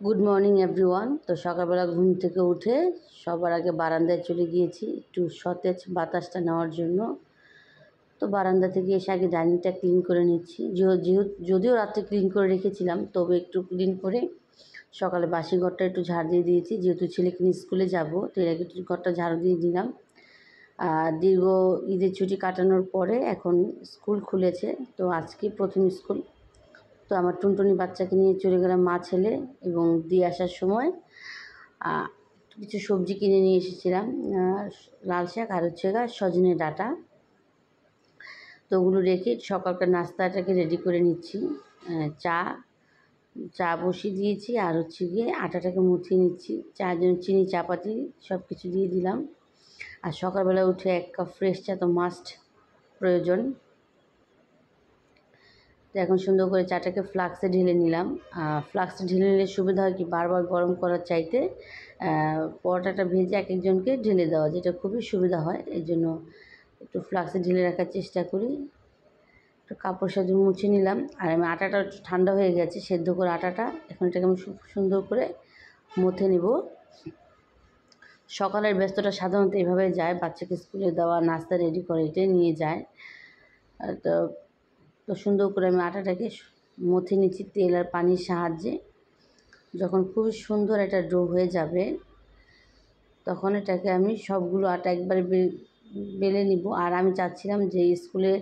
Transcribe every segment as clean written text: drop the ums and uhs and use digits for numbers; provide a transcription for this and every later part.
Good morning everyone. তো সকালবেলা ঘুম থেকে উঠে সবার আগে বারান্দায় চলে গিয়েছি একটু সতেজ বাতাসটা নেওয়ার জন্য। তো বারান্দা থেকে এসে আগে ডাইনিংটা ক্লিন করে নিচ্ছি। যদিও রাত্রে ক্লিন করে রেখেছিলাম, তবে একটু ক্লিন করে সকালে বাসি ঘরটা একটু ঝাড় দিয়ে দিয়েছি, যেহেতু ছেলেকে নিয়ে স্কুলে যাব। তো এর আগে একটু ঘরটা ঝাড়ু দিয়ে দিলাম। দীর্ঘ ঈদের ছুটি কাটানোর পরে এখন স্কুল খুলেছে, তো আজকে প্রথম স্কুল। তো আমার টুনটুনি বাচ্চাকে নিয়ে চলে গেলাম মা ছেলে, এবং দিয়ে আসার সময় কিছু সবজি কিনে নিয়ে এসেছিলাম, লাল শাক আর হচ্ছে সজনে ডাঁটা। তো ওগুলো রেখে সকালকার নাস্তাটাকে রেডি করে নিচ্ছি। চা বসিয়ে দিয়েছি, আর হচ্ছে গিয়ে আটাটাকে মুছিয়ে নিচ্ছি। চার জন্য চিনি চাপাতি সব কিছু দিয়ে দিলাম। আর সকালবেলা উঠে 1 কাপ ফ্রেশ চা তো মাস্ট প্রয়োজন। তো এখন সুন্দর করে চাটাকে ফ্লাক্সে ঢেলে নিলাম। ফ্লাক্সে ঢেলে নিলে সুবিধা হয় কি, বারবার গরম করার চাইতে পরোটাটা ভেজে এক একজনকে ঢেলে দেওয়া, যেটা খুবই সুবিধা হয়। এই জন্য একটু ফ্লাক্সে ঢেলে রাখার চেষ্টা করি। একটু কাপড় সাথে মুছে নিলাম। আর আমি আটাটা একটু ঠান্ডা হয়ে গেছে, সেদ্ধ করে আটাটা এখন এটাকে আমি সুন্দর করে মথে নেব। সকালের ব্যস্তটা সাধারণত এভাবে যায়, বাচ্চাকে স্কুলে দেওয়া, নাস্তা রেডি করে এটাই নিয়ে যায়। তো সুন্দর করে আমি আটাটাকে মথে নিচ্ছি তেল আর পানির সাহায্যে। যখন খুবই সুন্দর একটা ডো হয়ে যাবে, তখন এটাকে আমি সবগুলো আটা একবারে বেলে নিব। আর আমি চাচ্ছিলাম যে স্কুলে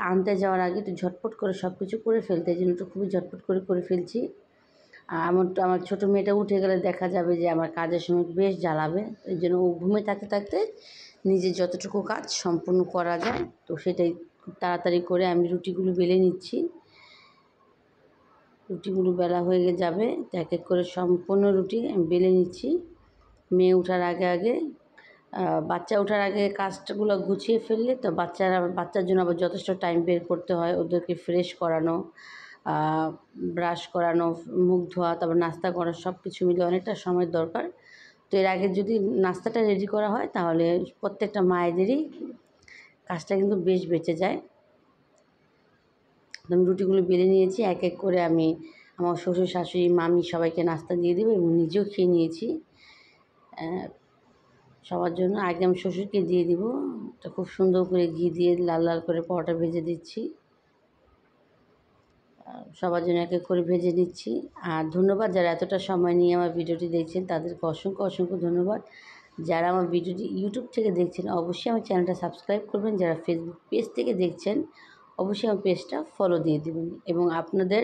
আনতে যাওয়ার আগে একটু ঝটপট করে সব কিছু করে ফেলতে, এই জন্য একটু খুবই ঝটপট করে ফেলছি। আমার ছোটো মেয়েটা উঠে গেলে দেখা যাবে যে আমার কাজের সময় বেশ জ্বালাবে। এই জন্য ও ঘুমে থাকতে থাকতে নিজের যতটুকু কাজ সম্পূর্ণ করা যায়, তো সেটাই খুব তাড়াতাড়ি করে আমি রুটিগুলো বেলে নিচ্ছি। রুটিগুলো বেলা হয়ে যাবে, এক এক করে সম্পূর্ণ রুটি আমি বেলে নিচ্ছি। মেয়ে ওঠার আগে বাচ্চা ওঠার আগে কাজগুলো গুছিয়ে ফেললে তো বাচ্চার জন্য আবার যথেষ্ট টাইম বের করতে হয়। ওদেরকে ফ্রেশ করানো, ব্রাশ করানো, মুখ ধোয়া, তারপর নাস্তা করা, সব কিছু মিলে অনেকটা সময় দরকার। তো এর আগে যদি নাস্তাটা রেডি করা হয়, তাহলে প্রত্যেকটা মায়েদেরই কাজটা কিন্তু বেশ বেঁচে যায়। আমি রুটিগুলো বেলে নিয়েছি, এক এক করে আমি আমার শ্বশুর শাশুড়ি মামি সবাইকে নাস্তা দিয়ে দেবো, এবং নিজেও খেয়ে নিয়েছি। সবার জন্য আগে আমি শ্বশুরকে দিয়ে দিব। তো খুব সুন্দর করে ঘি দিয়ে লাল লাল করে পরোটা ভেজে দিচ্ছি। সবার জন্য এক এক করে ভেজে নিচ্ছি। আর ধন্যবাদ যারা এতটা সময় নিয়ে আমার ভিডিওটি দেখছেন, তাদেরকে অসংখ্য ধন্যবাদ। যারা আমার ভিডিওটি ইউটিউব থেকে দেখছেন, অবশ্যই আমার চ্যানেলটা সাবস্ক্রাইব করবেন। যারা ফেসবুক পেজ থেকে দেখছেন, অবশ্যই আমার পেজটা ফলো দিয়ে দেবেন। এবং আপনাদের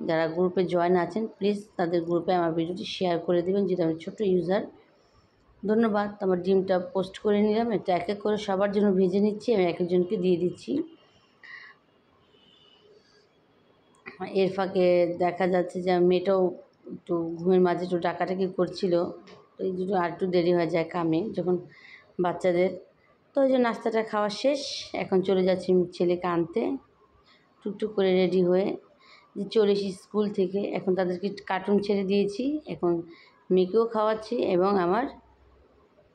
যারা গ্রুপে জয়েন আছেন, প্লিজ তাদের গ্রুপে আমার ভিডিওটি শেয়ার করে দেবেন, যেটা আমি ছোটো ইউজার। ধন্যবাদ। আমার ডিমটা পোস্ট করে নিলাম। এটা এক এক করে সবার জন্য ভেজে নিচ্ছি, আমি এক একজনকে দিয়ে দিচ্ছি। এর ফাঁকে দেখা যাচ্ছে যে মেয়েটাও একটু ঘুমের মাঝে একটু ডাকাডাকি করছিল। তো এই দুটো আর একটু দেরি হয়ে যায় কামে যখন বাচ্চাদের। তো ওই যে নাস্তাটা খাওয়া শেষ, এখন চলে যাচ্ছি ছেলেকে আনতে। টুকটুক করে রেডি হয়ে যে চলে এসেছি স্কুল থেকে। এখন তাদেরকে কার্টুন ছেড়ে দিয়েছি, এখন মেয়েকেও খাওয়াচ্ছি এবং আমার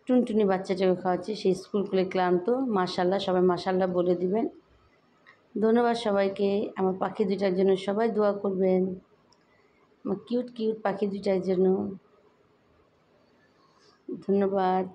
টুনটুনি বাচ্চাটাকে খাওয়াচ্ছি। সেই স্কুল খুলে ক্লান্ত। মাশাআল্লাহ, সবাই মাশাআল্লাহ বলে দিবেন। ধন্যবাদ সবাইকে। আমার পাখি দুটার জন্য সবাই দোয়া করবেন, আমার কিউট পাখি দুটার জন্য। ধন্যবাদ।